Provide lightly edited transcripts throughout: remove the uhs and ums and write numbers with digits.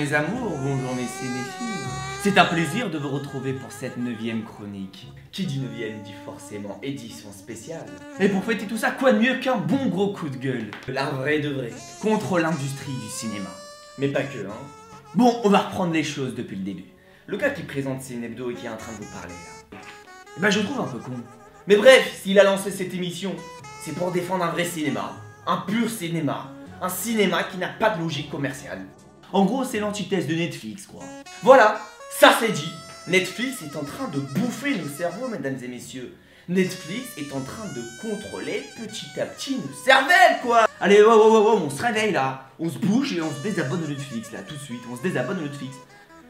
mes amours, bonjour mes cinéphiles. C'est un plaisir de vous retrouver pour cette 9e chronique. Qui dit 9e dit forcément édition spéciale. Et pour fêter tout ça, quoi de mieux qu'un bon gros coup de gueule, la vraie de vrai, contre l'industrie du cinéma. Mais pas que, hein. Bon, on va reprendre les choses depuis le début. Le gars qui présente Cinebdo et qui est en train de vous parler là, ben je le trouve un peu con. Mais bref, s'il a lancé cette émission, c'est pour défendre un vrai cinéma. Un pur cinéma. Un cinéma qui n'a pas de logique commerciale. En gros, c'est l'antithèse de Netflix, quoi. Voilà, ça c'est dit. Netflix est en train de bouffer nos cerveaux, mesdames et messieurs. Netflix est en train de contrôler petit à petit nos cervelles, quoi. Allez, on se réveille là. On se bouge et on se désabonne de Netflix, là, tout de suite. On se désabonne de Netflix.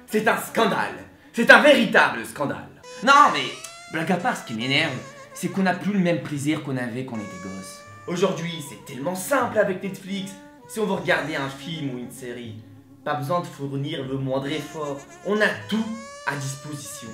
C'est un scandale. C'est un véritable scandale. Non, mais, blague à part, ce qui m'énerve, c'est qu'on n'a plus le même plaisir qu'on avait quand on était gosse. Aujourd'hui, c'est tellement simple avec Netflix. Si on veut regarder un film ou une série, pas besoin de fournir le moindre effort. On a tout à disposition.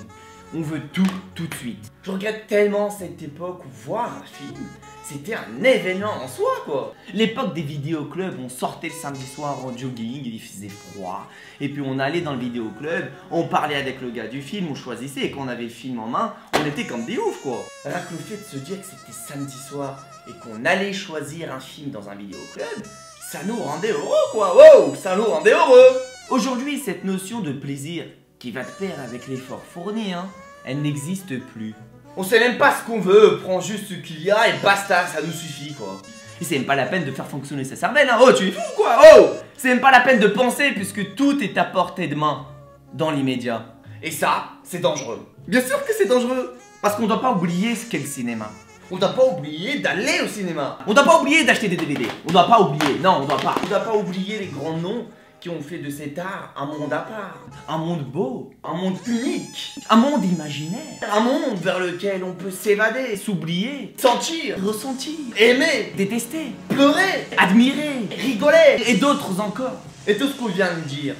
On veut tout de suite. Je regrette tellement cette époque où voir un film, c'était un événement en soi, quoi. L'époque des vidéoclubs, on sortait le samedi soir en jogging, il faisait froid. Et puis on allait dans le vidéoclub, on parlait avec le gars du film, on choisissait. Et quand on avait le film en main, on était comme des oufs, quoi. Rien que le fait de se dire que c'était samedi soir et qu'on allait choisir un film dans un vidéoclub, ça nous rendait heureux, quoi. Wow, ça nous rendait heureux. Aujourd'hui, cette notion de plaisir qui va de pair avec l'effort fourni, hein, elle n'existe plus. On sait même pas ce qu'on veut, prends juste ce qu'il y a et basta, ça nous suffit, quoi. Et c'est même pas la peine de faire fonctionner sa cervelle, hein. Oh, tu es fou, quoi. Oh, c'est même pas la peine de penser puisque tout est à portée de main, dans l'immédiat. Et ça, c'est dangereux. Bien sûr que c'est dangereux, parce qu'on doit pas oublier ce qu'est le cinéma. On doit pas oublier d'aller au cinéma. On doit pas oublier d'acheter des DVD. On doit pas oublier, non, on doit pas. On doit pas oublier les grands noms qui ont fait de cet art un monde à part. Un monde beau, un monde unique, un monde imaginaire. Un monde vers lequel on peut s'évader, s'oublier, sentir, ressentir, aimer, détester, pleurer, admirer, rigoler, et d'autres encore. Et tout ce qu'on vient de dire,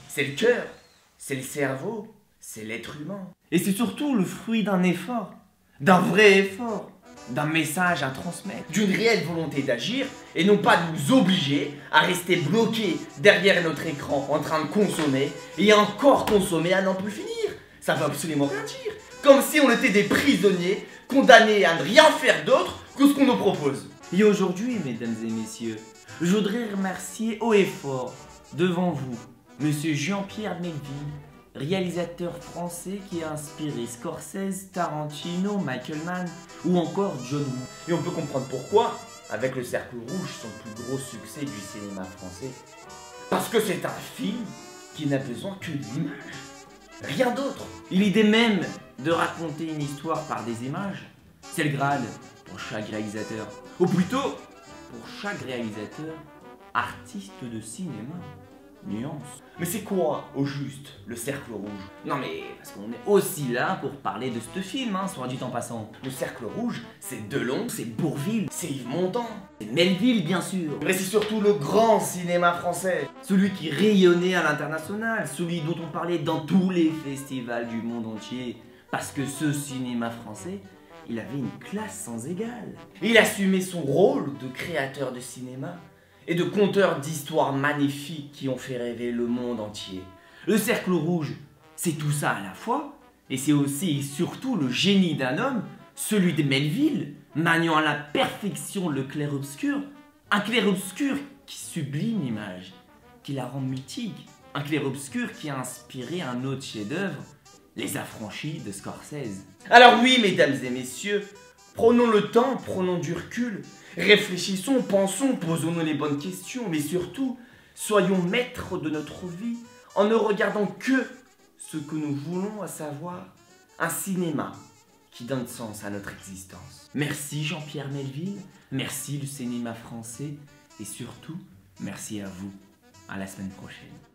c'est le cœur, c'est le cerveau, c'est l'être humain. Et c'est surtout le fruit d'un effort, d'un vrai effort, d'un message à transmettre, d'une réelle volonté d'agir et non pas de nous obliger à rester bloqués derrière notre écran en train de consommer et encore consommer à n'en plus finir. Ça veut absolument rien dire. Comme si on était des prisonniers condamnés à ne rien faire d'autre que ce qu'on nous propose. Et aujourd'hui, mesdames et messieurs, je voudrais remercier haut et fort devant vous Monsieur Jean-Pierre Melville, réalisateur français qui a inspiré Scorsese, Tarantino, Michael Mann ou encore John Woo. Et on peut comprendre pourquoi, avec Le Cercle Rouge, son plus gros succès du cinéma français. Parce que c'est un film qui n'a besoin que d'images, rien d'autre. Et l'idée même de raconter une histoire par des images, c'est le Graal pour chaque réalisateur. Ou plutôt, pour chaque réalisateur, artiste de cinéma. Nuance. Mais c'est quoi, au juste, Le Cercle Rouge? Non mais, parce qu'on est aussi là pour parler de ce film, hein, soit dit en passant. Le Cercle Rouge, c'est Delon, c'est Bourvil, c'est Yves Montand, c'est Melville bien sûr. Mais c'est surtout le grand cinéma français. Celui qui rayonnait à l'international, celui dont on parlait dans tous les festivals du monde entier. Parce que ce cinéma français, il avait une classe sans égale. Il assumait son rôle de créateur de cinéma et de conteurs d'histoires magnifiques qui ont fait rêver le monde entier. Le Cercle Rouge, c'est tout ça à la fois, et c'est aussi et surtout le génie d'un homme, celui de Melville, maniant à la perfection le clair-obscur, un clair-obscur qui sublime l'image, qui la rend mythique, un clair-obscur qui a inspiré un autre chef-d'œuvre, Les Affranchis de Scorsese. Alors oui, mesdames et messieurs, prenons le temps, prenons du recul, réfléchissons, pensons, posons-nous les bonnes questions, mais surtout, soyons maîtres de notre vie en ne regardant que ce que nous voulons, à savoir un cinéma qui donne sens à notre existence. Merci Jean-Pierre Melville, merci le cinéma français et surtout, merci à vous. À la semaine prochaine.